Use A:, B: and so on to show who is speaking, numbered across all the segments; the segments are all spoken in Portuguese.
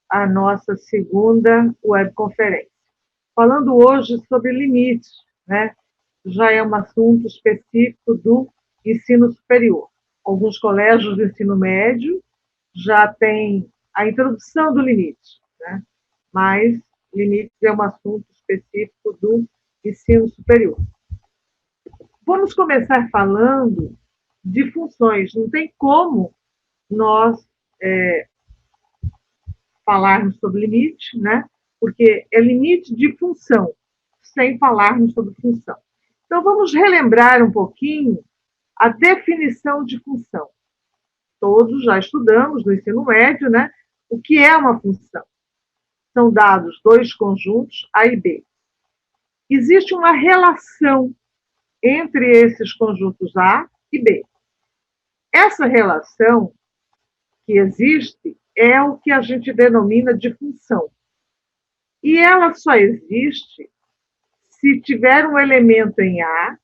A: a nossa segunda webconferência. Falando hoje sobre limites, né? Já é um assunto específico do ensino superior. Alguns colégios do ensino médio já têm a introdução do limite, né? Mas limites é um assunto específico do ensino superior. Vamos começar falando de funções. Não tem como nós falarmos sobre limite, né? Porque é limite de função, sem falarmos sobre função. Então, vamos relembrar um pouquinho a definição de função. Todos já estudamos no ensino médio, né? O que é uma função? São dados dois conjuntos, A e B. Existe uma relação entre esses conjuntos A e B. Essa relação que existe é o que a gente denomina de função. E ela só existe se tiver um elemento em A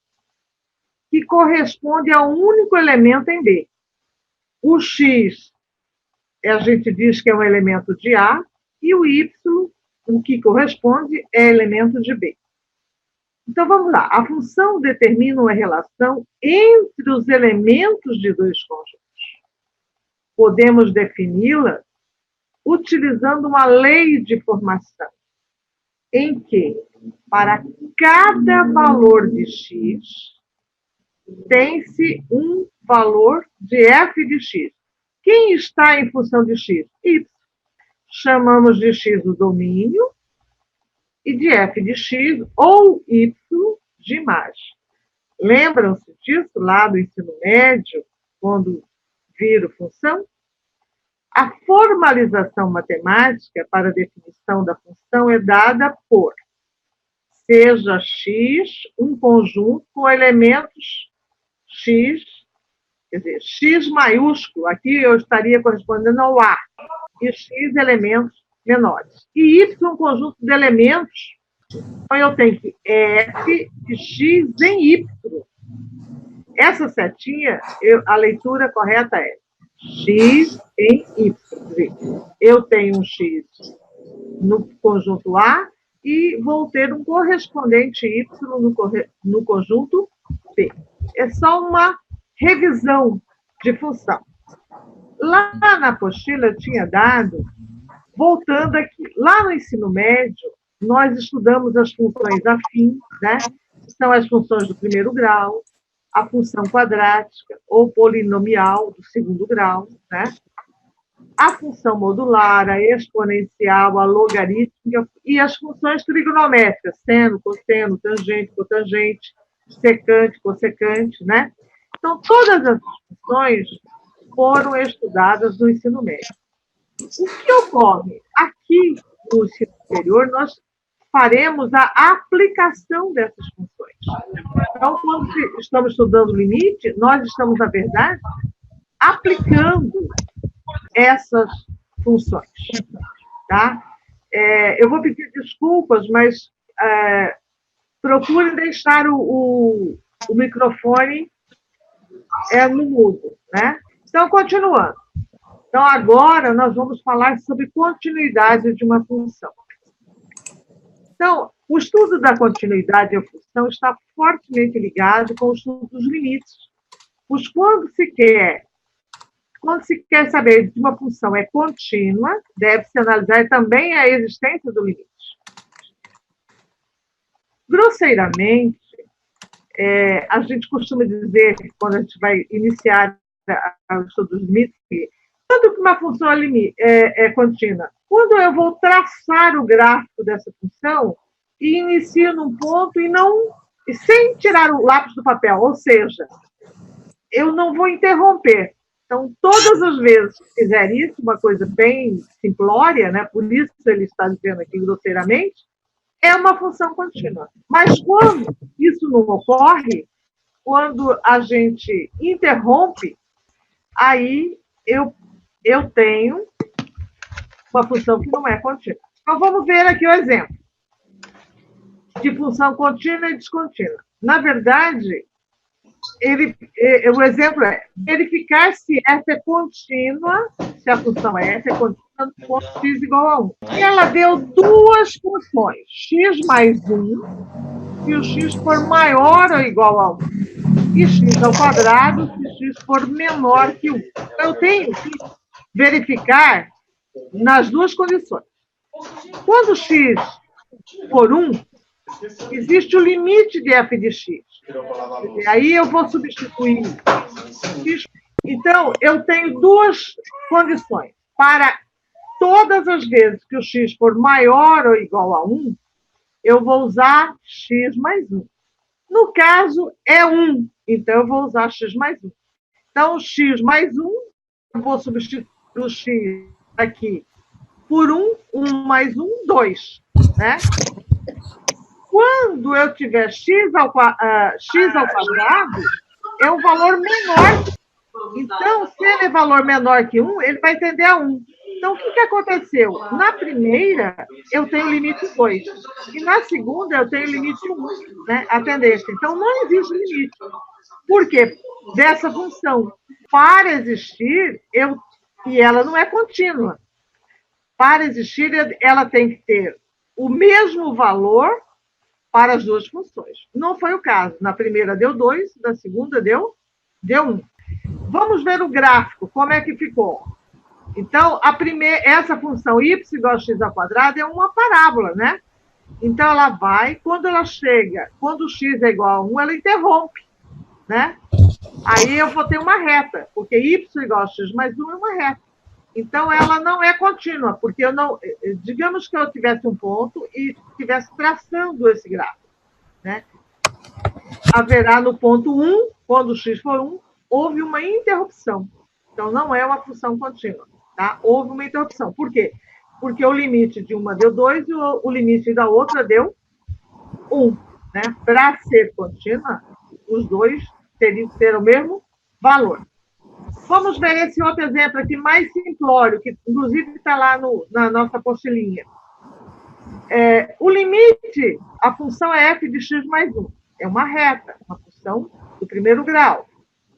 A: que corresponde a um único elemento em B. O X, a gente diz que é um elemento de A, e o Y, o que corresponde, é elemento de B. Então, vamos lá. A função determina uma relação entre os elementos de dois conjuntos. Podemos defini-la utilizando uma lei de formação, em que, para cada valor de x, tem-se um valor de f de x. Quem está em função de x? Y. Chamamos de x o domínio e de f de x ou y de imagem. Lembram-se disso lá do ensino médio, quando viram função? A formalização matemática para a definição da função é dada por seja x um conjunto com elementos x, quer dizer, x maiúsculo, aqui eu estaria correspondendo ao A, e x elementos menores. E y um conjunto de elementos, então eu tenho que f de x em y. Essa setinha, a leitura correta é x em y. Eu tenho um x no conjunto A e vou ter um correspondente y no conjunto B. É só uma revisão de função. Lá na apostila eu tinha dado, voltando aqui, lá no ensino médio, nós estudamos as funções afins, né? São as funções do primeiro grau, a função quadrática ou polinomial do segundo grau, né? A função modular, a exponencial, a logarítmica e as funções trigonométricas, seno, cosseno, tangente, cotangente, secante, cossecante, né? Então, todas as funções foram estudadas no ensino médio. O que ocorre? Aqui no ensino superior, nós faremos a aplicação dessas funções. Então, quando estamos estudando o limite, nós estamos, na verdade, aplicando essas funções. Tá? Eu vou pedir desculpas, mas procurem deixar o microfone no mudo. Né? Então, continuando. Então, agora nós vamos falar sobre continuidade de uma função. Então, o estudo da continuidade da função está fortemente ligado com o estudo dos limites. Pois quando se quer saber de uma função é contínua, deve-se analisar também a existência do limite. Grosseiramente, a gente costuma dizer, quando a gente vai iniciar o estudo dos limites, que quando uma função é contínua? Quando eu vou traçar o gráfico dessa função e inicio num ponto e sem tirar o lápis do papel, ou seja, eu não vou interromper. Então, todas as vezes que fizer isso, uma coisa bem simplória, né? Por isso ele está dizendo aqui grosseiramente, é uma função contínua. Mas quando isso não ocorre, quando a gente interrompe, aí eu tenho uma função que não é contínua. Então, vamos ver aqui o exemplo de função contínua e descontínua. Na verdade, o exemplo é verificar se f é contínua, se a função f é contínua no ponto x igual a 1. E ela deu duas funções, x mais 1, se o x for maior ou igual a 1, e x ao quadrado se x for menor que 1. Então, eu tenho que verificar nas duas condições. Quando x for 1, existe o limite de f de x. Aí eu vou substituir x. Então, eu tenho duas condições. Para todas as vezes que o x for maior ou igual a 1, eu vou usar x mais 1. No caso, é 1, então eu vou usar x mais 1. Então, x mais 1, eu vou substituir o x aqui por 1, 1 mais 1, 2. Né? Quando eu tiver x ao quadrado, é um valor menor. Então, se ele é valor menor que 1, ele vai tender a 1. Então, o que aconteceu? Na primeira, eu tenho limite 2. E na segunda, eu tenho limite 1, né? A tendência. Então, não existe limite. Por quê? Dessa função. Para existir, e ela não é contínua. Para existir, ela tem que ter o mesmo valor para as duas funções. Não foi o caso. Na primeira deu 2, na segunda deu 1. Vamos ver o gráfico, como é que ficou. Então, essa função y igual a x ao quadrado é uma parábola, né? Então, ela vai, quando o x é igual a 1, ela interrompe, né? Aí eu vou ter uma reta, porque y igual a x mais 1 é uma reta. Então, ela não é contínua, porque digamos que eu tivesse um ponto e estivesse traçando esse gráfico, né? Haverá no ponto 1, quando o x for 1, houve uma interrupção. Então, não é uma função contínua, tá? Houve uma interrupção. Por quê? Porque o limite de uma deu 2 e o limite da outra deu 1, né? Para ser contínua, os dois teriam que ter o mesmo valor. Vamos ver esse outro exemplo aqui, mais simplório, que inclusive está lá na nossa apostilinha. O limite, a função é f de x mais 1. É uma reta, uma função do primeiro grau.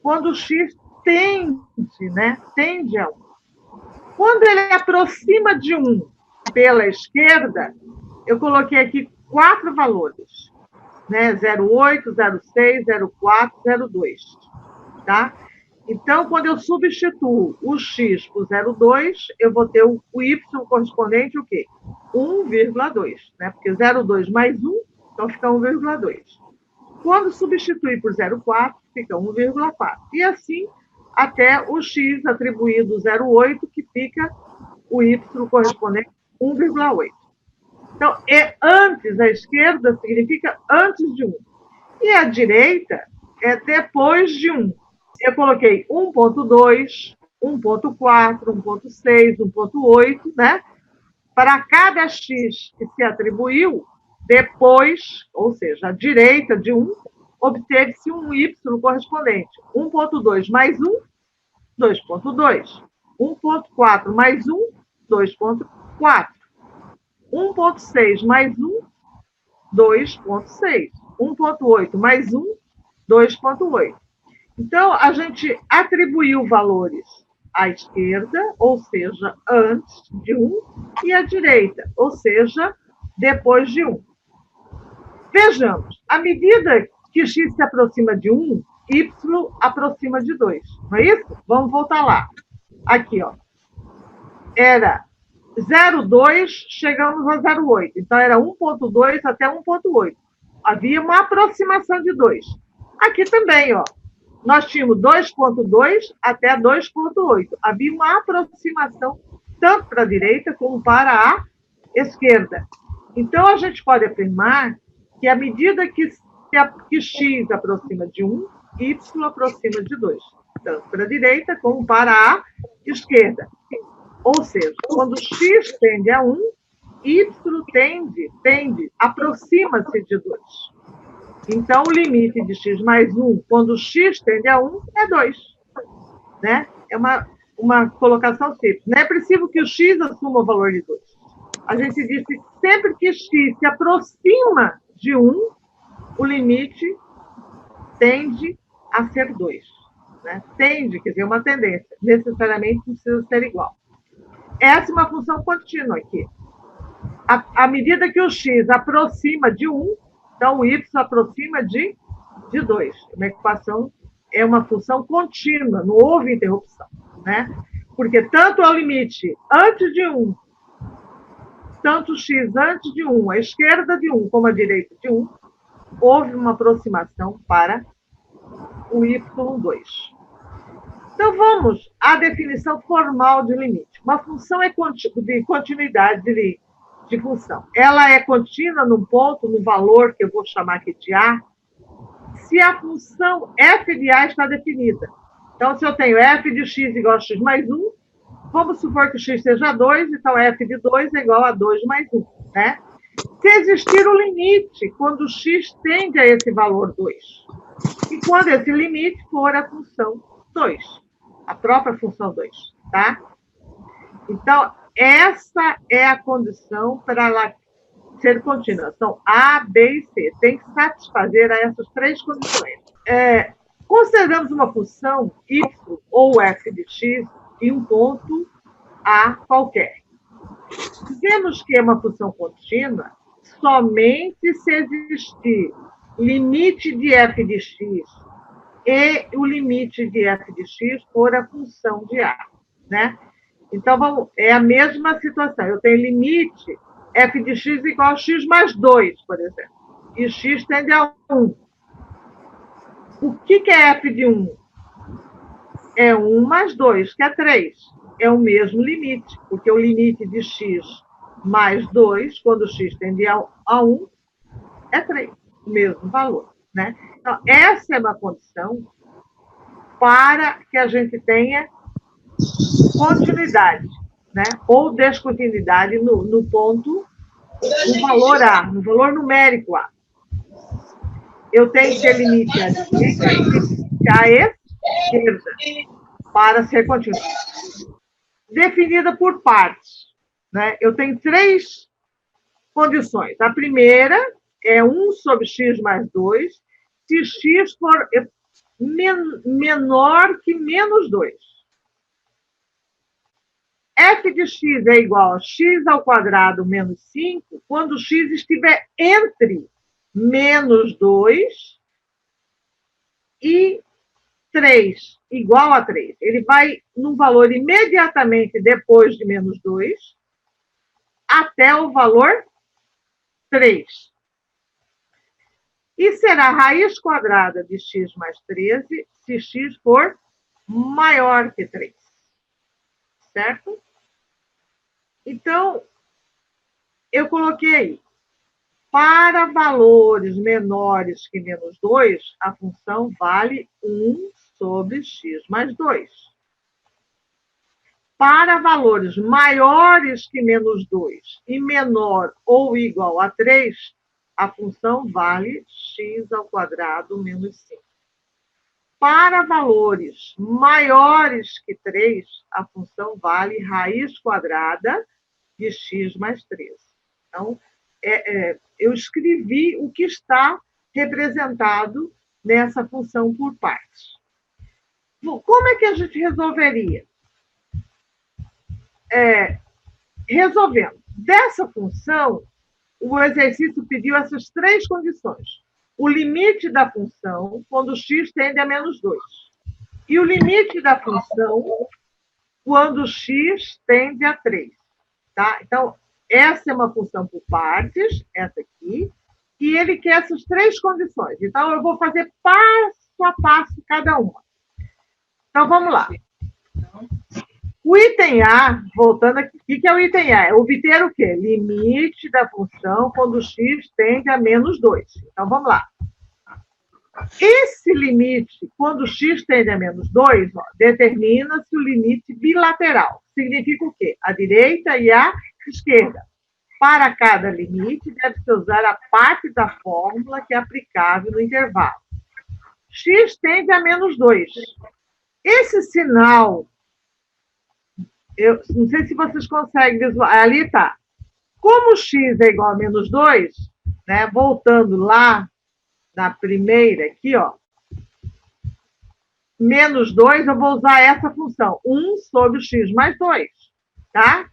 A: Quando o x tende a 1. Quando ele aproxima de 1 pela esquerda, eu coloquei aqui 4 valores, né? 0,8, 0,6, 0,4, 0,2, tá? Então, quando eu substituo o x por 0,2, eu vou ter o y correspondente o quê? 1,2, né? Porque 0,2 mais 1, então fica 1,2. Quando substituir por 0,4, fica 1,4. E assim, até o x atribuído 0,8, que fica o y correspondente 1,8. Então, antes, a esquerda significa antes de 1. E a direita é depois de 1. Eu coloquei 1,2, 1,4, 1,6, 1,8, né? Para cada x que se atribuiu, depois, ou seja, à direita de 1, obteve-se um y correspondente. 1,2 mais 1, 2,2. 1,4 mais 1, 2,4. 1,6 mais 1, 2,6. 1,8 mais 1, 2,8. Então, a gente atribuiu valores à esquerda, ou seja, antes de 1, e à direita, ou seja, depois de 1. Vejamos, à medida que x se aproxima de 1, y aproxima de 2. Não é isso? Vamos voltar lá. Aqui, ó. Era 0,2, chegamos a 0,8. Então, era 1,2 até 1,8. Havia uma aproximação de 2. Aqui também, ó. Nós tínhamos 2,2 até 2,8. Havia uma aproximação tanto para a direita como para a esquerda. Então, a gente pode afirmar que à medida que x aproxima de 1, y aproxima de 2. Tanto para a direita como para a esquerda. Ou seja, quando x tende a 1, y aproxima-se de 2. Então, o limite de x mais 1, quando x tende a 1, é 2. Né? É uma colocação simples. Não é preciso que o x assuma o valor de 2. A gente diz que sempre que x se aproxima de 1, o limite tende a ser 2. Né? Tende, quer dizer, uma tendência. Necessariamente precisa ser igual. essa é uma função contínua aqui. À medida que o x aproxima de 1, então o y aproxima de 2. Uma equação é uma função contínua, não houve interrupção, né? Porque tanto ao limite antes de 1, tanto x antes de 1, a esquerda de 1 como a direita de 1, houve uma aproximação para o y2. Então, vamos à definição formal de limite. Uma função é de continuidade de função. Ela é contínua num ponto, no valor que eu vou chamar aqui de A, se a função f de A está definida. Então, se eu tenho f de x igual a x mais 1, vamos supor que x seja 2, então f de 2 é igual a 2 mais 1, né? Se existir o limite, quando x tende a esse valor 2. E quando esse limite for a função 2, a própria função 2, tá? Então, essa é a condição para ela ser contínua. São A, B e C. Tem que satisfazer a essas três condições. Consideramos uma função y ou f de x em um ponto A qualquer. Dizemos que é uma função contínua somente se existir limite de f de x e o limite de f de x for a função de A, né? Então, é a mesma situação. Eu tenho limite f de x igual a x mais 2, por exemplo. E x tende a 1. O que é f de 1? É 1 mais 2, que é 3. É o mesmo limite, porque o limite de x mais 2, quando x tende a 1, é 3. O mesmo valor, né? Então, essa é uma condição para que a gente tenha continuidade, né? Ou descontinuidade no ponto, no valor A, no valor numérico A. Eu tenho que ter limite à direita e limite à esquerda para ser contínua. Definida por partes, né? Eu tenho três condições. A primeira é 1 sobre x mais 2, se x for menor que menos 2. F de x é igual a x ao quadrado menos 5, quando x estiver entre menos 2 e 3, igual a 3. Ele vai num valor imediatamente depois de menos 2, até o valor 3. E será raiz quadrada de x mais 13 se x for maior que 3. Certo? Então, eu coloquei aí. Para valores menores que menos 2, a função vale 1 sobre x mais 2. Para valores maiores que menos 2 e menor ou igual a 3, a função vale x ao quadrado menos 5. Para valores maiores que 3, a função vale raiz quadrada de x mais 13. Então, eu escrevi o que está representado nessa função por partes. Bom, como é que a gente resolveria? Resolvendo. Dessa função, o exercício pediu essas três condições. O limite da função, quando x tende a menos 2. E o limite da função, quando x tende a 3. Tá? Então, essa é uma função por partes, essa aqui, e ele quer essas três condições. Então, eu vou fazer passo a passo cada uma. Então, vamos lá. O item A, voltando aqui, o que é o item A? É obter o quê? Limite da função quando x tende a menos 2. Então, vamos lá. Esse limite, quando x tende a menos 2, determina-se o limite bilateral. Significa o quê? A direita e a esquerda. Para cada limite, deve-se usar a parte da fórmula que é aplicável no intervalo. X tende a menos 2. Esse sinal, eu não sei se vocês conseguem visualizar, ali está. Como x é igual a menos 2, né, voltando lá na primeira aqui, ó, menos 2, eu vou usar essa função, 1 sobre x mais 2, tá?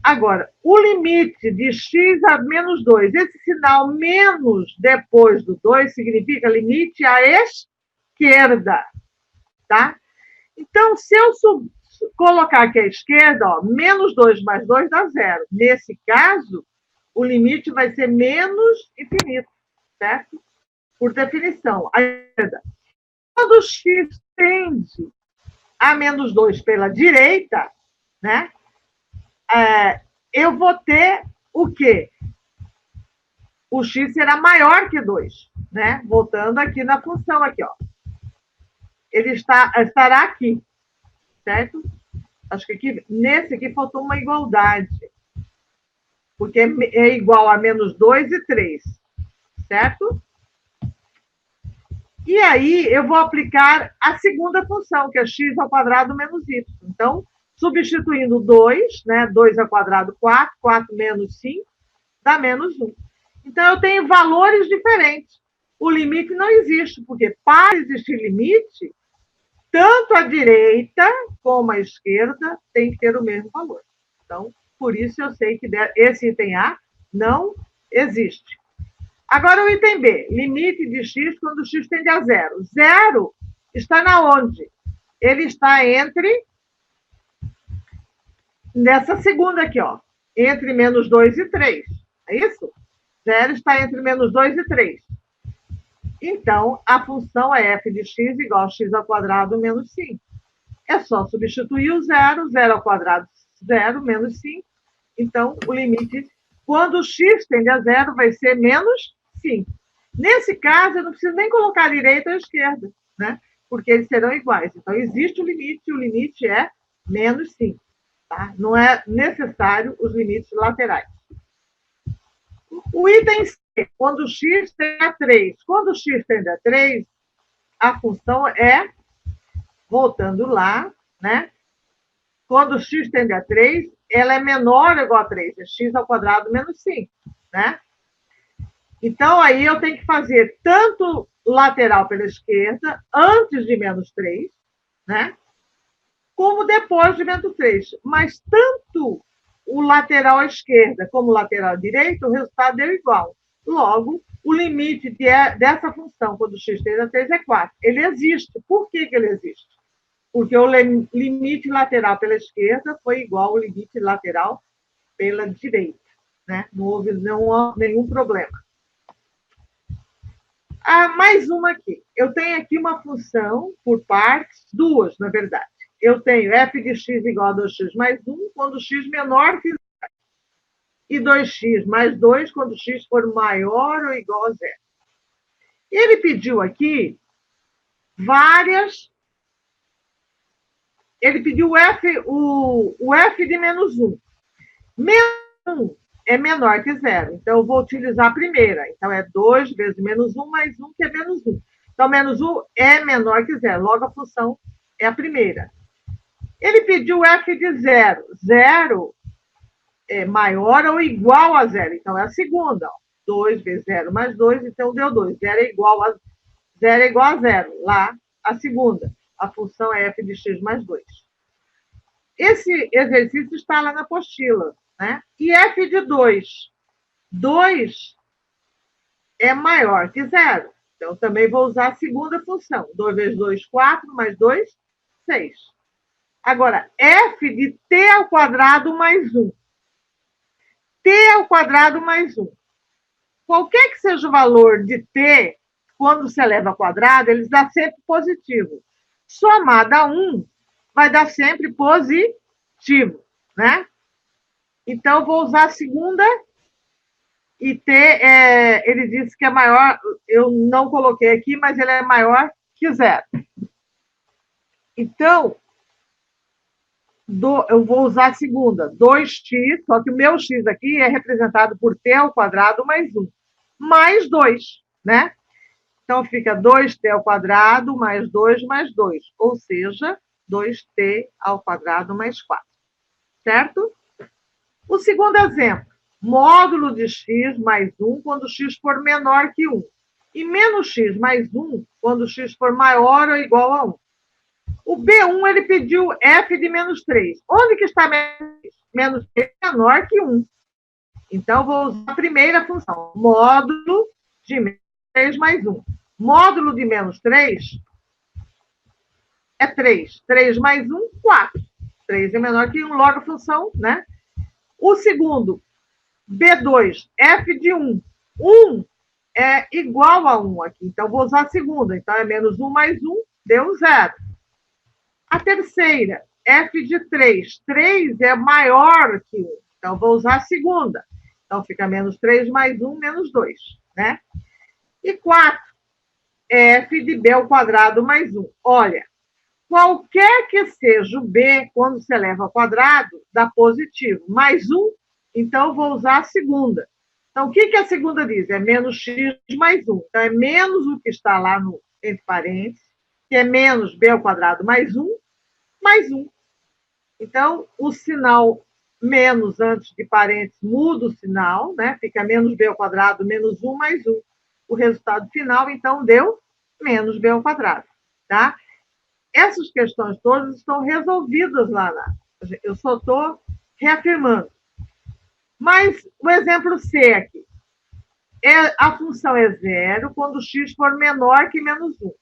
A: Agora, o limite de x a menos 2, esse sinal menos depois do 2 significa limite à esquerda, tá? Então, se eu colocar aqui à esquerda, ó, menos 2 mais 2 dá zero. Nesse caso, o limite vai ser menos infinito, certo? Por definição. Quando x tende a menos 2 pela direita, né? Eu vou ter o quê? O x será maior que 2, né? Voltando aqui na função, aqui, ó. Ele estará aqui, certo? Acho que aqui, nesse aqui faltou uma igualdade, porque é igual a menos 2 e 3, certo? E aí eu vou aplicar a segunda função, que é x ao quadrado menos y. Então, substituindo 2, né? 2 ao quadrado, 4, 4 menos 5, dá menos 1. Então, eu tenho valores diferentes. O limite não existe, porque para existir limite, tanto a direita como a esquerda tem que ter o mesmo valor. Então, por isso eu sei que esse item A não existe. Agora o item B, limite de x quando x tende a zero. Zero está na onde? Ele está entre, nessa segunda aqui, ó, entre menos 2 e 3. É isso? Zero está entre menos 2 e 3. Então, a função é f de x igual a x ao quadrado menos 5. É só substituir o zero, zero ao quadrado, zero, menos 5. Então, o limite, quando x tende a zero, vai ser menos 5. Nesse caso, eu não preciso nem colocar a direita ou a esquerda, né? Porque eles serão iguais. Então, existe o limite é menos 5. Tá? Não é necessário os limites laterais. O item C, quando x tende a 3. Quando x tende a 3, a função é, voltando lá, né? Quando x tende a 3, ela é menor ou igual a 3, é x ao quadrado menos 5, né? Então, aí eu tenho que fazer tanto lateral pela esquerda, antes de menos 3, né? Como depois de menos 3. Mas tanto o lateral à esquerda como o lateral à direita, o resultado deu igual. Logo, o limite dessa função, quando x tende a 3, é 4. Ele existe. Por que ele existe? Porque o limite lateral pela esquerda foi igual ao limite lateral pela direita, né? Não houve nenhum problema. Mais uma aqui. Eu tenho aqui uma função por partes, duas, na verdade. Eu tenho f de x igual a 2x mais 1, quando x menor que 0. E 2x mais 2, quando x for maior ou igual a 0. Ele pediu aqui várias. Ele pediu o f de menos 1. Menos 1 é menor que 0. Então, eu vou utilizar a primeira. Então, é 2 vezes menos 1 mais 1, que é menos 1. Então, menos 1 é menor que 0. Logo, a função é a primeira. Ele pediu f de 0. 0 é maior ou igual a 0. Então, é a segunda. Ó. 2 vezes 0 mais 2, então deu 2. 0 é igual a 0. Lá, a segunda. A função é f de x mais 2. Esse exercício está lá na apostila, né? E f de 2. 2 é maior que 0. Então, também vou usar a segunda função. 2 vezes 2, 4, mais 2, 6. Agora, f de t ao quadrado mais 1. T ao quadrado mais 1. Qualquer que seja o valor de t, quando se eleva ao quadrado, ele dá sempre positivo. Somado a 1, vai dar sempre positivo, né? Então, vou usar a segunda e t, ele disse que é maior, eu não coloquei aqui, mas ele é maior que 0. Então, eu vou usar a segunda, 2x, só que o meu x aqui é representado por t ao quadrado mais 1, mais 2, né? Então, fica 2t ao quadrado mais 2 mais 2, ou seja, 2t ao quadrado mais 4, certo? O segundo exemplo, módulo de x mais 1 quando x for menor que 1, e menos x mais 1 quando x for maior ou igual a 1. O B1, ele pediu f de menos 3. Onde que está menos 3 é menor que 1. Então, vou usar a primeira função, módulo de menos 3 mais 1. Módulo de menos 3 é 3. 3 mais 1, 4. 3 é menor que 1, logo a função, né? O segundo, B2, f de 1. 1 é igual a 1 aqui, então vou usar a segunda. Então, é menos 1 mais 1, deu 0. A terceira, f de 3. 3 é maior que 1, então vou usar a segunda. Então, fica menos 3 mais 1, menos 2, né? E 4, f de b ao quadrado mais 1. Olha, qualquer que seja o b, quando se eleva ao quadrado, dá positivo. Mais 1, então vou usar a segunda. Então, o que a segunda diz? É menos x mais 1. Então, é menos o que está lá no entre parênteses, que é menos b ao quadrado mais 1, mais 1. Então, o sinal menos antes de parênteses muda o sinal, né? Fica menos b ao quadrado menos 1 mais 1. O resultado final, então, deu menos b ao quadrado, tá? Essas questões todas estão resolvidas lá. Eu só estou reafirmando. Mas o exemplo C aqui. A função é 0 quando x for menor que menos 1.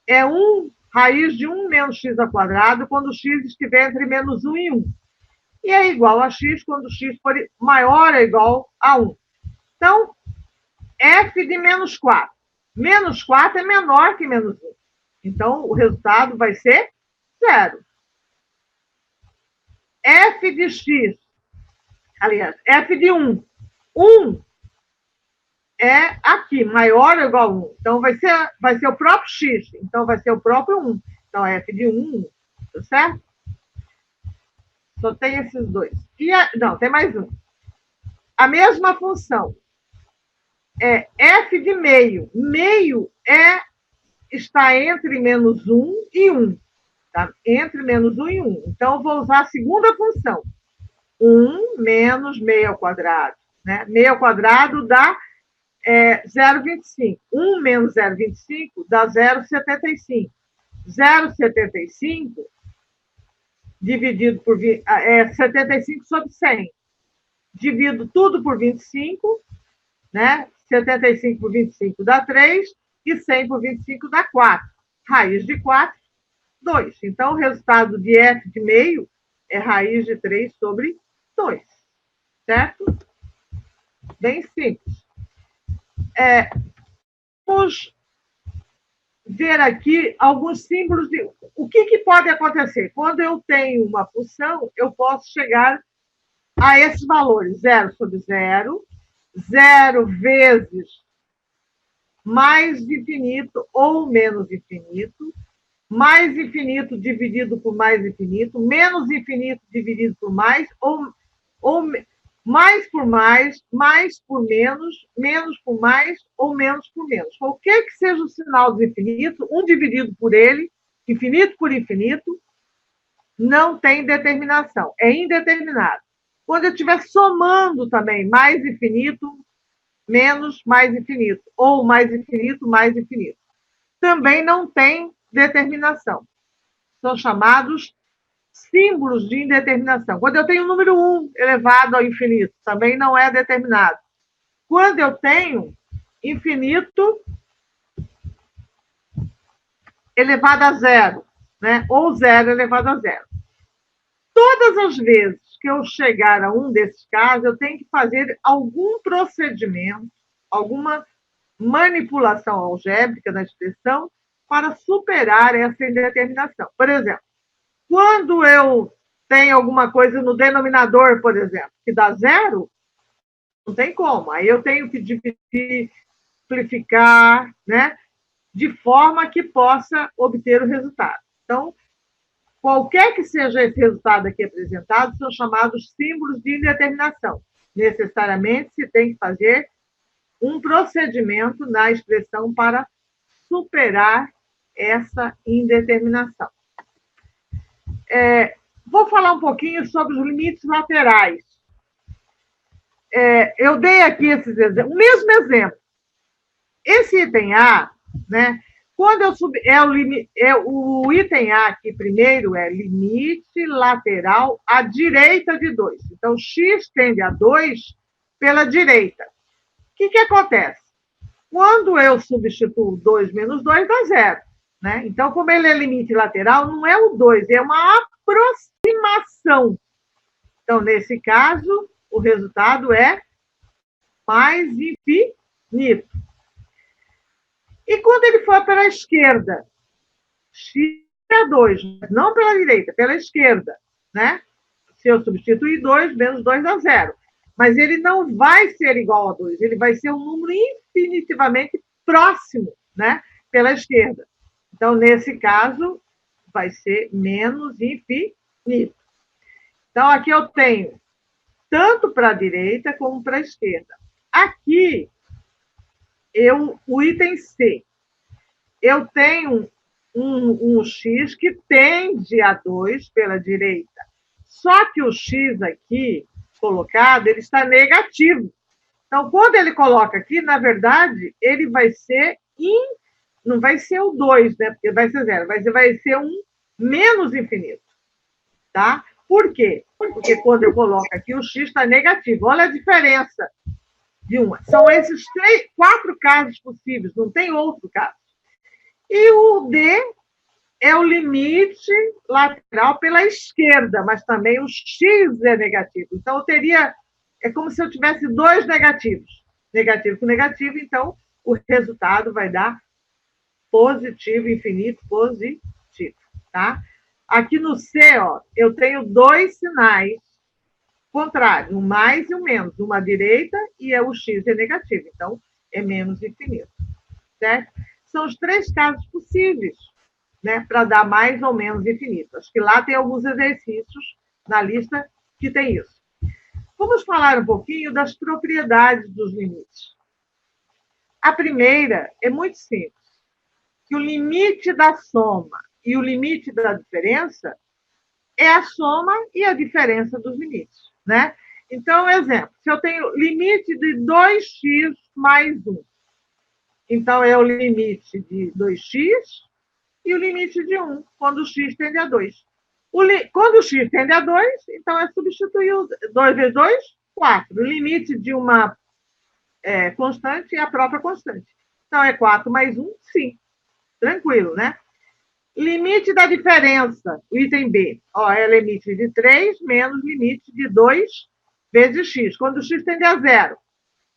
A: É 1 raiz de 1 menos x ao quadrado quando x estiver entre menos 1 e 1. E é igual a x quando x for maior ou igual a 1. Então, f de menos 4. Menos 4 é menor que menos 1. Então, o resultado vai ser 0. F de x, aliás, f de 1. 1 é aqui, maior ou igual a 1. Então, vai ser o próprio x. Então, vai ser o próprio 1. Então, f de 1, tá certo? Só tem esses dois. Não, tem mais um. A mesma função é f de meio. Meio está entre menos 1 e 1. Tá? Entre menos 1 e 1. Então, eu vou usar a segunda função. 1 menos meio ao quadrado. Né? Meio ao quadrado dá 0,25. 1 menos 0,25 dá 0,75. 0,75 dividido por 75 sobre 100. Divido tudo por 25, né? 75 por 25 dá 3, e 100 por 25 dá 4. Raiz de 4, 2. Então, o resultado de f de meio é raiz de 3 sobre 2. Certo? Bem simples. Vamos ver aqui alguns símbolos de... O que pode acontecer? Quando eu tenho uma função, eu posso chegar a esses valores. 0 sobre 0, 0 vezes mais infinito ou menos infinito, mais infinito dividido por mais infinito, menos infinito dividido por mais, ou mais por mais por menos, menos por mais ou menos por menos. Qualquer que seja o sinal do infinito, um dividido por ele, infinito por infinito, não tem determinação, é indeterminado. Quando eu estiver somando também mais infinito, menos mais infinito, ou mais infinito, mais infinito, também não tem determinação. São chamados símbolos de indeterminação. Quando eu tenho o número 1 elevado ao infinito, também não é determinado. Quando eu tenho infinito elevado a 0, né? Ou 0 elevado a 0. Todas as vezes que eu chegar a um desses casos, eu tenho que fazer algum procedimento, alguma manipulação algébrica na expressão para superar essa indeterminação. Por exemplo, quando eu tenho alguma coisa no denominador, por exemplo, que dá 0, não tem como. Aí eu tenho que dividir, simplificar, né? De forma que possa obter o resultado. Então, qualquer que seja esse resultado aqui apresentado, são chamados símbolos de indeterminação. Necessariamente se tem que fazer um procedimento na expressão para superar essa indeterminação. Vou falar um pouquinho sobre os limites laterais. Eu dei aqui esses exemplos. O mesmo exemplo. Esse item A, né, Quando eu subir, o item A aqui primeiro é limite lateral à direita de 2. Então, x tende a 2 pela direita. O que acontece? Quando eu substituo 2 menos 2, dá 0. Né? Então, como ele é limite lateral, não é o 2, é uma aproximação. Então, nesse caso, o resultado é mais infinito. E quando ele for pela esquerda, x é 2, não pela direita, pela esquerda, né? Se eu substituir 2, menos 2 dá 0. Mas ele não vai ser igual a 2, ele vai ser um número infinitivamente próximo, né? Pela esquerda. Então, nesse caso, vai ser menos infinito. Então, aqui eu tenho tanto para a direita como para a esquerda. Aqui, o item C, eu tenho um x que tende a 2 pela direita. Só que o x aqui, colocado, ele está negativo. Então, quando ele coloca aqui, na verdade, ele vai ser, não vai ser o 2, né? Porque vai ser 0, vai ser um menos infinito. Tá? Por quê? Porque quando eu coloco aqui, o x está negativo. Olha a diferença de uma. São esses 4 casos possíveis, não tem outro caso. E o D é o limite lateral pela esquerda, mas também o x é negativo. Então, eu teria... É como se eu tivesse 2 negativos. Negativo com negativo, então, o resultado vai dar positivo, infinito, positivo. Tá? Aqui no C, ó, eu tenho 2 sinais contrários, um mais e um menos. Uma à direita e o x é negativo. Então, é menos infinito. Certo? São os 3 casos possíveis, né, para dar mais ou menos infinito. Acho que lá tem alguns exercícios na lista que tem isso. Vamos falar um pouquinho das propriedades dos limites. A primeira é muito simples, que o limite da soma e o limite da diferença é a soma e a diferença dos limites, né? Então, exemplo, se eu tenho limite de 2x mais 1, então é o limite de 2x e o limite de 1, quando o x tende a 2. Quando o x tende a 2, então é substituir 2 vezes 2, 4. O limite de uma constante é a própria constante. Então, é 4 mais 1, 5. Tranquilo, né? Limite da diferença, o item B. Ó, é limite de 3 menos limite de 2 vezes x. Quando o x tende a 0,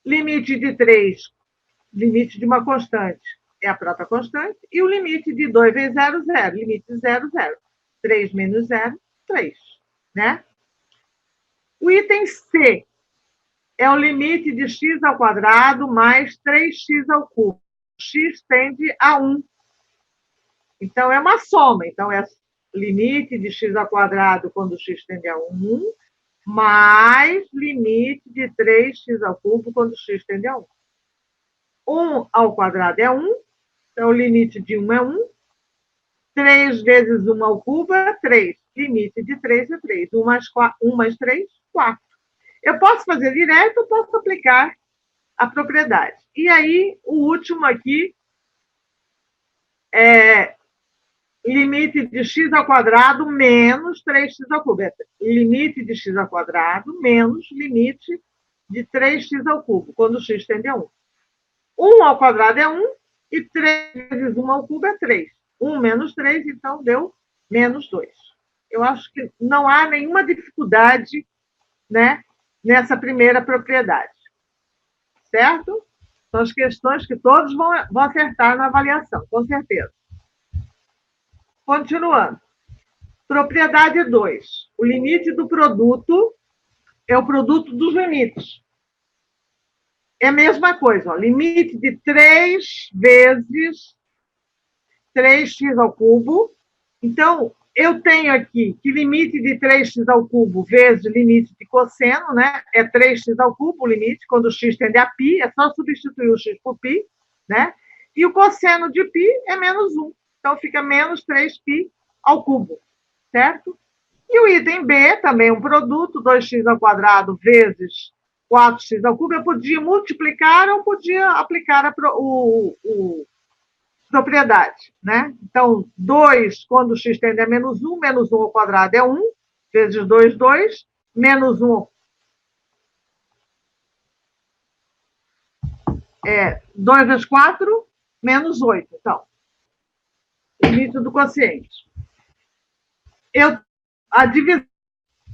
A: limite de 3, limite de uma constante, é a própria constante. E o limite de 2 vezes 0, 0. Limite de 0, 0. 3 menos 0, 3. Né? O item C é o limite de x ao quadrado mais 3x ao cubo. X tende a 1. Então, é uma soma. Então, é limite de x ao quadrado quando x tende a 1, mais limite de 3x ao cubo quando x tende a 1. 1 ao quadrado é 1, então o limite de 1 é 1. 3 vezes 1 ao cubo é 3. Limite de 3 é 3. 1 mais 3, 4. Eu posso fazer direto ou posso aplicar a propriedade. E aí, o último aqui é limite de x ao quadrado menos 3x ao cubo. É limite de x ao quadrado menos limite de 3x ao cubo, quando x tende a 1. 1 ao quadrado é 1 e 3 vezes 1 ao cubo é 3. 1 menos 3, então, deu menos 2. Eu acho que não há nenhuma dificuldade, né, nessa primeira propriedade. Certo? São as questões que todos vão acertar na avaliação, com certeza. Continuando. Propriedade 2. O limite do produto é o produto dos limites. É a mesma coisa. Ó, limite de 3 vezes 3x ao cubo. Então, eu tenho aqui que limite de 3x ao cubo vezes limite de cosseno, né? É 3x ao cubo o limite, quando o x tende a π, é só substituir o x por π, né? E o cosseno de π é menos 1. Então, fica menos 3π ao cubo, certo? E o item B, também um produto, 2x ao quadrado vezes 4x ao cubo. Eu podia multiplicar ou podia aplicar propriedade, né? Então, 2, quando x tende a menos 1 ao quadrado é 1, vezes 2, 2, menos 1 é 2 vezes 4, menos 8. Então, limite do quociente. A divisão,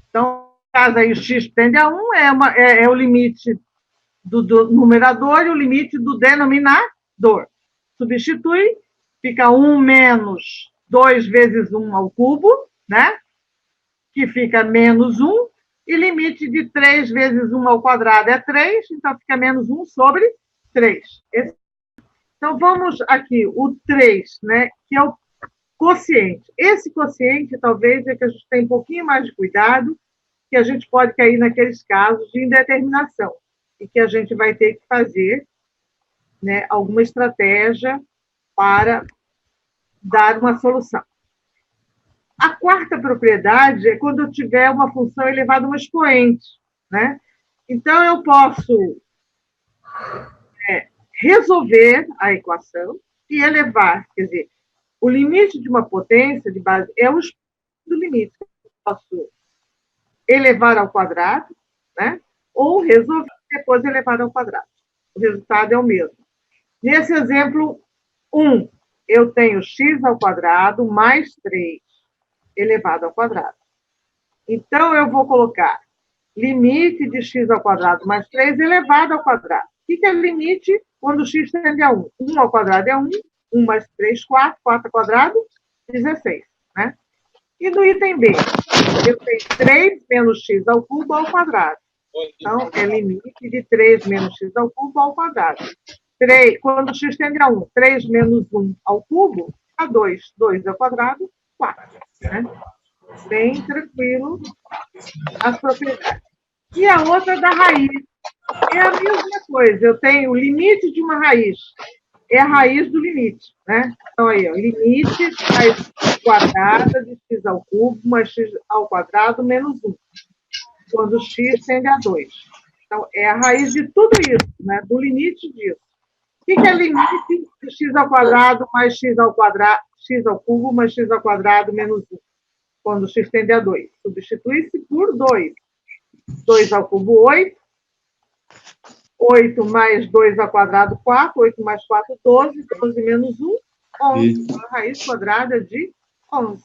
A: então, no caso aí, o x tende a 1 é o limite do numerador e o limite do denominador. Substitui, fica 1 menos 2 vezes 1 ao cubo, né? Que fica menos 1, e limite de 3 vezes 1 ao quadrado é 3, então fica menos 1 sobre 3. Então, vamos aqui, o 3, né? Que é o quociente. Esse quociente, talvez, é que a gente tem um pouquinho mais de cuidado, que a gente pode cair naqueles casos de indeterminação, e que a gente vai ter que fazer, né, alguma estratégia para dar uma solução. A quarta propriedade é quando eu tiver uma função elevada a um expoente, né? Então, eu posso resolver a equação e elevar, quer dizer, o limite de uma potência de base é o expoente do limite. Eu posso elevar ao quadrado, né? Ou resolver e depois elevar ao quadrado. O resultado é o mesmo. Nesse exemplo 1, eu tenho x ao quadrado mais 3 elevado ao quadrado. Então, eu vou colocar limite de x ao quadrado mais 3 elevado ao quadrado. O que é limite quando x tende a 1? 1 ao quadrado é 1, 1 mais 3, 4, 4 ao quadrado, 16. Né? E no item B, eu tenho 3 menos x ao cubo ao quadrado. Então, é limite de 3 menos x ao cubo ao quadrado. 3, quando x tende a 1, 3 menos 1 ao cubo, a 2. 2 ao quadrado, 4. Né? Bem tranquilo as propriedades. E a outra da raiz. É a mesma coisa. Eu tenho o limite de uma raiz. É a raiz do limite. Né? Então, aí, ó, limite raiz quadrada de x ao cubo mais x ao quadrado menos 1. Quando x tende a 2. Então, é a raiz de tudo isso, né? Do limite disso. O que é limite de x ao quadrado mais x ao quadrado, x ao cubo mais x ao quadrado menos 1? Quando x tende a 2. Substitui-se por 2. 2 ao cubo, 8. 8 mais 2 ao quadrado, 4. 8 mais 4, 12. 12 menos 1, 11. A raiz quadrada de 11.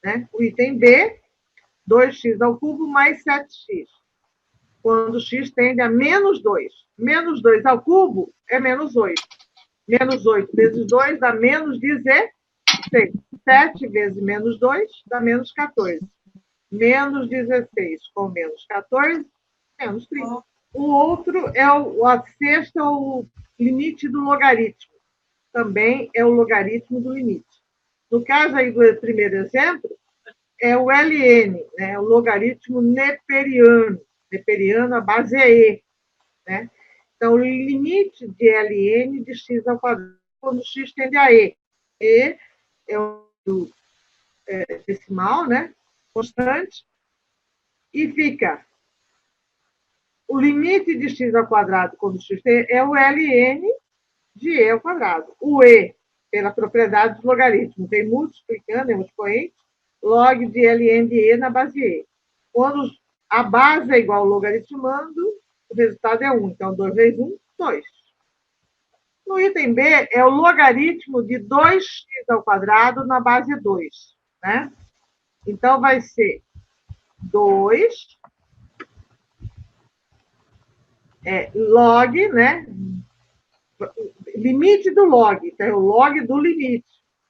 A: Né? O item B, 2x ao cubo mais 7x. Quando x tende a menos 2. Menos 2 ao cubo é menos 8. Menos 8 vezes 2 dá menos 16. 7 vezes menos 2 dá menos 14. Menos 16 com menos 14, menos 30. O outro é a sexta, o limite do logaritmo. Também é o logaritmo do limite. No caso aí do primeiro exemplo, é o ln, né? O logaritmo neperiano. Neperiano, a base é e. Né? Então, o limite de ln de x ao quadrado quando x tende a e. E é o decimal, né? Constante. E fica o limite de x ao quadrado quando x é o ln de e ao quadrado. O e, pela propriedade dos logaritmos, vem multiplicando, é um expoente, log de ln de e na base e. Quando a base é igual ao logaritmando, o resultado é 1. Então, 2 vezes 1, 2. No item B, é o logaritmo de 2x ao quadrado na base 2. Né? Então, vai ser 2 log, né? Limite do log, então é o log do limite.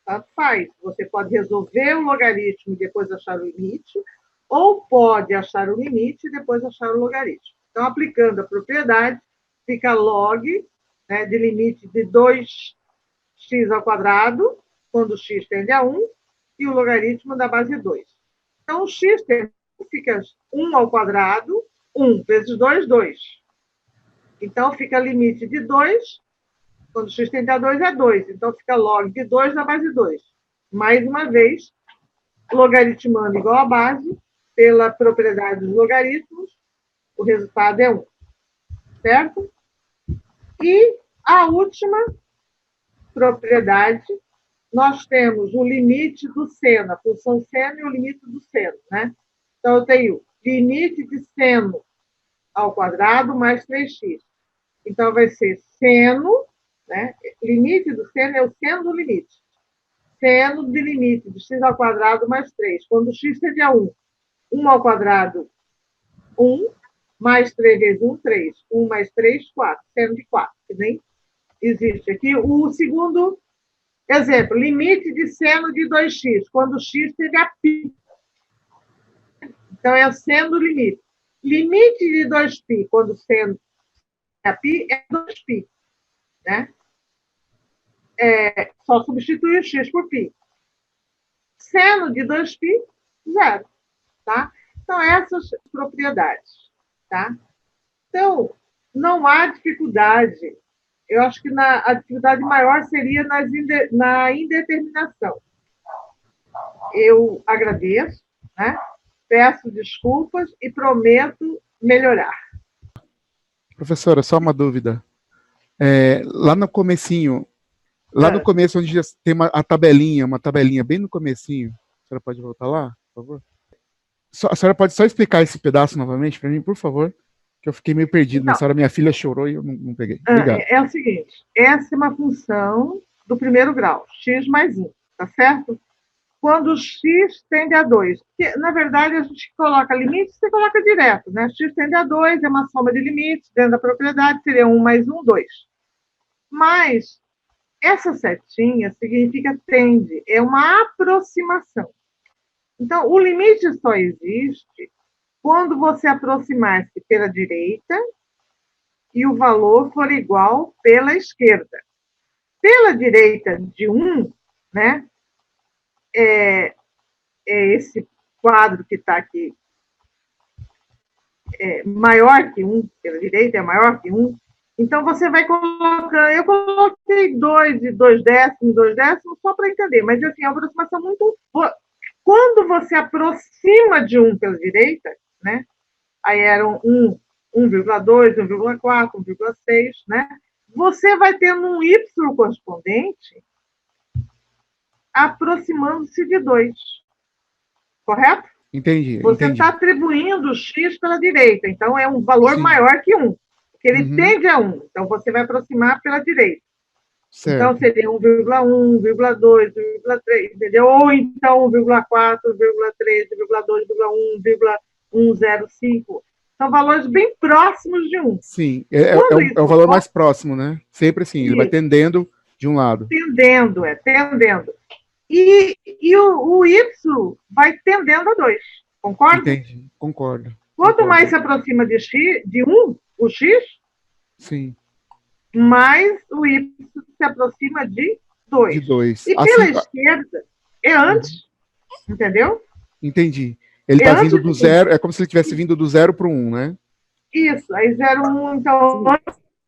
A: Tanto faz. Você pode resolver o logaritmo e depois achar o limite, ou pode achar o limite e depois achar o logaritmo. Então, aplicando a propriedade, fica log, né, de limite de 2x ao quadrado, quando x tende a 1, e o logaritmo da base 2. Então, o x tende a 1, fica 1 ao quadrado, 1 vezes 2, 2. Então, fica limite de 2, quando x tende a 2 é 2. Então, fica log de 2 na base 2. Mais uma vez, logaritmando igual a base, pela propriedade dos logaritmos, o resultado é 1. Certo? E a última propriedade, nós temos o limite do seno, a função seno e o limite do seno, né? Então, eu tenho limite de seno ao quadrado mais 3x. Então, vai ser seno, né? Limite do seno é o seno do limite. Seno de limite de x ao quadrado mais 3. Quando x tende a 1, 1 ao quadrado, 1, mais 3 vezes 1, 3. 1 mais 3, 4. Seno de 4, que nem existe aqui. O segundo exemplo, limite de seno de 2x, quando x tende a π. Então, é o seno do limite. Limite de 2π, quando seno a π, é 2π. Né? Só substituir o x por π. Seno de 2π, 0. Tá? Então, essas propriedades. Tá? Então, não há dificuldade. Eu acho que a dificuldade maior seria na indeterminação. Eu agradeço, né? Peço desculpas e prometo melhorar.
B: Professora, só uma dúvida. Lá no comecinho, no começo, onde tem uma tabelinha bem no comecinho, a senhora pode voltar lá, por favor? A senhora pode só explicar esse pedaço novamente para mim, por favor? Que eu fiquei meio perdido. Nessa hora minha filha chorou e eu não peguei. Obrigado.
A: É o seguinte, essa é uma função do primeiro grau, x mais 1, tá certo? Quando x tende a 2, porque, na verdade, a gente coloca limite, você coloca direto, né? X tende a 2, é uma soma de limites, dentro da propriedade seria 1 mais 1, 2. Mas essa setinha significa tende, é uma aproximação. Então, o limite só existe quando você aproximar-se pela direita e o valor for igual pela esquerda. Pela direita de 1, né? É esse quadro que está aqui, maior que 1, pela direita é maior que 1. Então, você vai colocar... Eu coloquei 2 e 2 décimos, 2 décimos, só para entender. Mas, assim, é uma aproximação muito... Quando você aproxima de 1 pela direita, né? Aí eram 1, 1,2, 1,4, 1,6, né? Você vai tendo um y correspondente aproximando-se de 2. Correto?
B: Entendi.
A: Você está atribuindo x pela direita, então é um valor maior que 1, porque ele tende a 1, então você vai aproximar pela direita. Certo. Então seria 1,1, 1,2, 1,3, entendeu? Ou então 1,4, 1,3, 1,2, 1,1, 1,05. São valores bem próximos de 1.
B: Sim, é o valor mais próximo, né? Sempre assim, ele vai tendendo de um lado.
A: Tendendo. E o y vai tendendo a 2. Concorda?
B: Entendi, concordo.
A: Quanto mais se aproxima de 1, o x,
B: sim,
A: mais o y se aproxima de 2.
B: De 2.
A: E pela esquerda é antes, entendeu?
B: Entendi. Ele está vindo do 0, é como se ele tivesse vindo do 0 para o 1, né?
A: Isso, aí 0, 1, então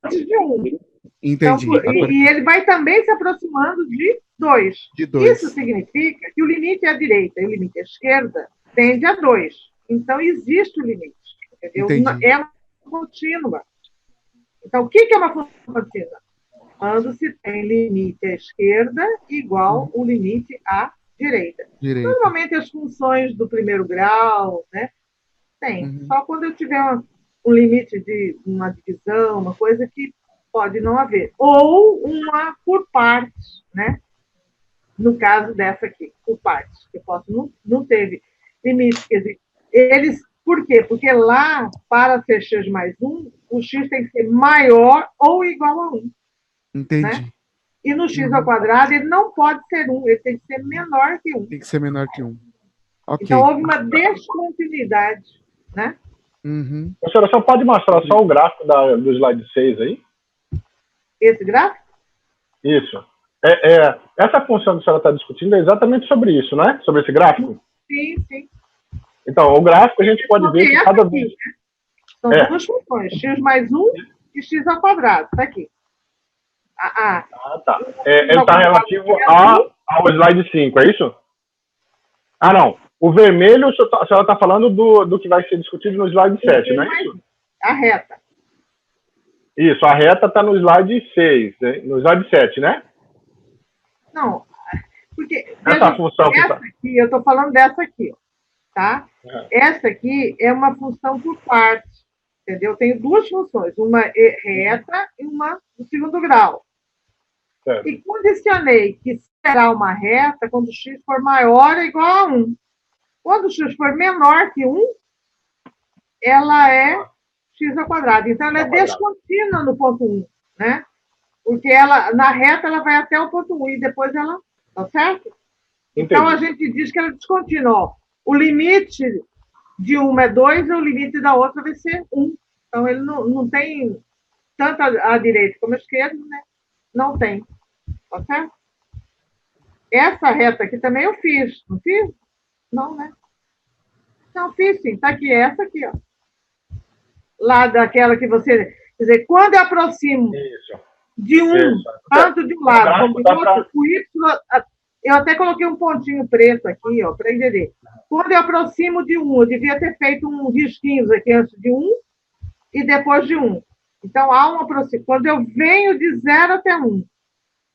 A: antes de 1.
B: Entendi.
A: Então, e ele vai também se aproximando de 2. Isso significa que o limite à direita e o limite à esquerda tende a 2. Então, existe o limite. Entendeu? É uma contínua. Então, o que é uma função contínua? Quando se tem limite à esquerda igual o limite à direita. Normalmente, as funções do primeiro grau, né? Tem. Só quando eu tiver um limite de uma divisão, uma coisa que pode não haver. Ou uma por partes, né? No caso dessa aqui, por partes. Que não teve limite. Quer dizer, por quê? Porque lá, para ser x mais 1, o x tem que ser maior ou igual a 1.
B: Entendi.
A: Né? E no x ao quadrado, ele não pode ser 1, ele tem que ser menor que 1.
B: Tem que ser menor que 1. Okay.
A: Então, houve uma descontinuidade, né?
C: A senhora só pode mostrar só o gráfico do slide 6 aí?
A: Esse gráfico?
C: Isso. Essa função que a senhora está discutindo é exatamente sobre isso, não é? Sobre esse gráfico?
A: Sim.
C: Então, o gráfico a gente pode ver que cada vez...
A: São duas funções, x mais 1 e x ao quadrado. Está aqui.
C: Tá. Ele está relativo ao slide 5, é isso? Não. O vermelho, a senhora está falando do que vai ser discutido no slide 7, não é isso?
A: A reta.
C: Isso, a reta está no slide 6, né? No slide 7, né?
A: Não, porque
C: Essa função que
A: essa
C: está.
A: aqui, eu estou falando dessa aqui, ó, tá?
C: É,
A: Essa aqui é uma função por partes, entendeu? Eu tenho duas funções, uma reta e uma do segundo grau.
C: certo.
A: E condicionei que será uma reta quando o x for maior ou igual a 1. Quando o x for menor que 1, ela é x ao quadrado. Então, ela é descontínua no ponto 1, né? Porque ela, na reta ela vai até o ponto 1 e depois ela... Tá certo? Então, a gente diz que ela é descontínua. Ó. O limite de uma é 2 e o limite da outra vai ser 1. Então, ele não tem tanto a direita como a esquerda, né? Não tem. Tá certo? Essa reta aqui também eu fiz. Não fiz? Não, né? Não, fiz sim. Tá aqui, essa aqui, ó. Lá daquela que você... Quer dizer, quando eu aproximo
C: Isso.
A: de um,
C: Isso.
A: tanto de um lado como do
C: Dá
A: outro, o Y... Eu até coloquei um pontinho preto aqui, ó, para entender. Quando eu aproximo de 1, eu devia ter feito um risquinhos aqui antes de 1 e depois de 1. Então, há uma aproximação. Quando eu venho de 0 até 1,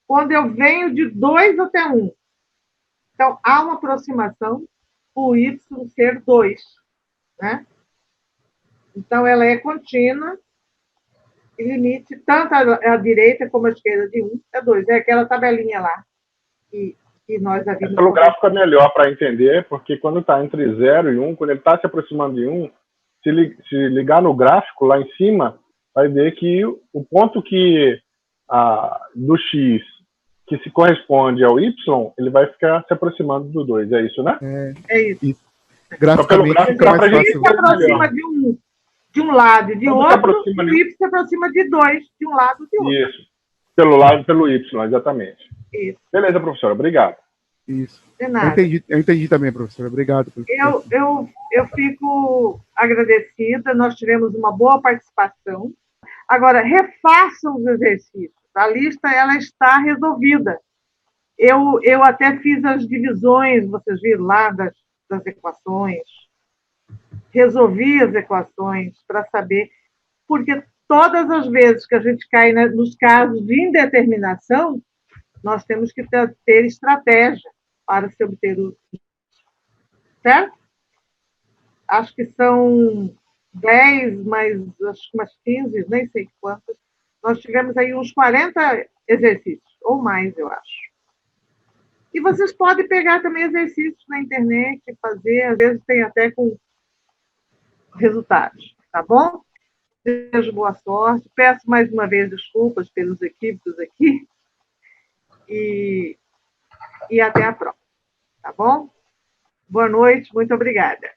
A: quando eu venho de 2 até 1, então, há uma aproximação, o Y ser 2, né? Então, ela é contínua e limite, tanto a direita como a esquerda de 1 é 2. É aquela tabelinha lá que nós havíamos...
C: Pelo gráfico é melhor para entender, porque quando está entre 0 e 1, quando ele está se aproximando de 1, se ligar no gráfico lá em cima, vai ver que o ponto do x que se corresponde ao y, ele vai ficar se aproximando do 2. É isso, né?
A: É isso.
B: Graficamente fica mais fácil.
A: Se aproxima de um lado e de outro, o y se aproxima de 2, de um lado e de outro.
C: Isso. Pelo lado e pelo y, exatamente.
A: Isso.
C: Beleza, professora. Obrigado.
B: Isso.
A: De nada.
B: Eu entendi também, professora. Obrigado.
A: Eu fico agradecida. Nós tivemos uma boa participação. Agora, refaçam os exercícios. A lista ela está resolvida. Eu até fiz as divisões, vocês viram lá, das equações. Resolvi as equações para saber, porque todas as vezes que a gente cai nos casos de indeterminação, nós temos que ter estratégia para se obter o... Certo? Acho que são 10, mais acho que umas 15, nem sei quantas. Nós tivemos aí uns 40 exercícios, ou mais, eu acho. E vocês podem pegar também exercícios na internet e fazer, às vezes tem até com resultados, tá bom? Desejo boa sorte. Peço mais uma vez desculpas pelos equívocos aqui. E até a próxima, tá bom? Boa noite, muito obrigada.